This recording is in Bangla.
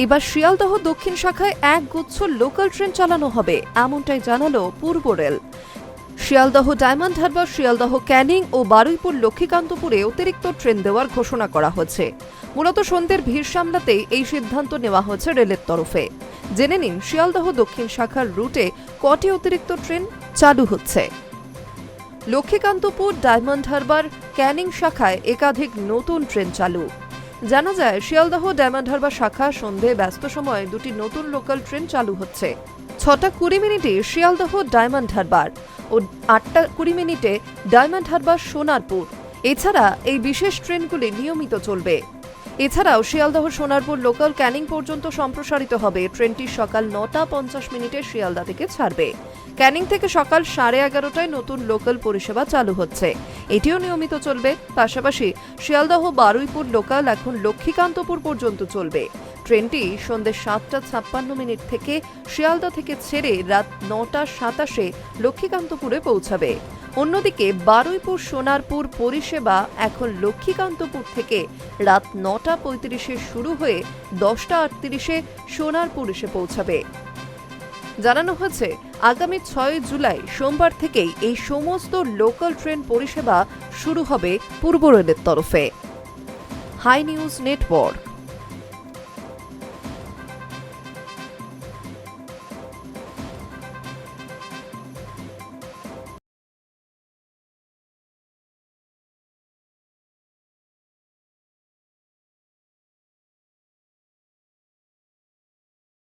এবার শিয়ালদহ দক্ষিণ শাখায় এক গুচ্ছ লোকাল ট্রেন চালানো হবে, এমনটাই জানালো পূর্ব রেল। শিয়ালদহ ডায়মন্ড হারবার, শিয়ালদহ ক্যানিং ও বারুইপুর লক্ষ্মীকান্তপুরে অতিরিক্ত ট্রেন দেওয়ার ঘোষণা করা হচ্ছে। মূলত সন্ধ্যের ভিড় সামলাতে এই সিদ্ধান্ত নেওয়া হয়েছে রেলের তরফে। জেনে নিন শিয়ালদহ দক্ষিণ শাখার রুটে কটি অতিরিক্ত ট্রেন চালু হচ্ছে। লক্ষ্মীকান্তপুর, ডায়মন্ড হারবার, ক্যানিং শাখায় একাধিক নতুন ট্রেন চালু। জানা যায়, শিয়ালদহ ডায়মন্ড হারবার শাখা সন্ধে ব্যস্ত সময়ে দুটি নতুন লোকাল ট্রেন চালু হচ্ছে। 6:20 শিয়ালদহ ডায়মন্ড হারবার ও 8:20 ডায়মন্ড হারবার সোনারপুর। এছাড়া এই বিশেষ ট্রেনগুলি নিয়মিত চলবে। এছাড়াও শিয়ালদহ সোনারপুর লোকাল ক্যানিং পর্যন্ত সম্প্রসারিত হবে। ট্রেনটি সকাল 9:50 শিয়ালদা থেকে ছাড়বে। ক্যানিং থেকে সকাল 11:30টায় নতুন লোকাল পরিষেবা চালু হচ্ছে, এটিও নিয়মিত চলবে। পাশাপাশি শিয়ালদহ বারুইপুর লোকাল এখন লক্ষ্মীকান্তপুর পর্যন্ত চলবে। ট্রেনটি সন্ধ্যে 7:56 থেকে শিয়ালদা থেকে ছেড়ে রাত 9:27 লক্ষ্মীকান্তপুরে পৌঁছাবে। অন্যদিকে বারুইপুর সোনারপুর পরিষেবা এখন লক্ষ্মীকান্তপুর থেকে রাত 9:35 শুরু হয়ে 10:38 সোনারপুর এসে পৌঁছাবে। জানানো হয়েছে, আগামী 6 জুলাই সোমবার থেকেই এই সমস্ত লোকাল ট্রেন পরিষেবা শুরু হবে পূর্ব রেলের তরফে। Hi news network.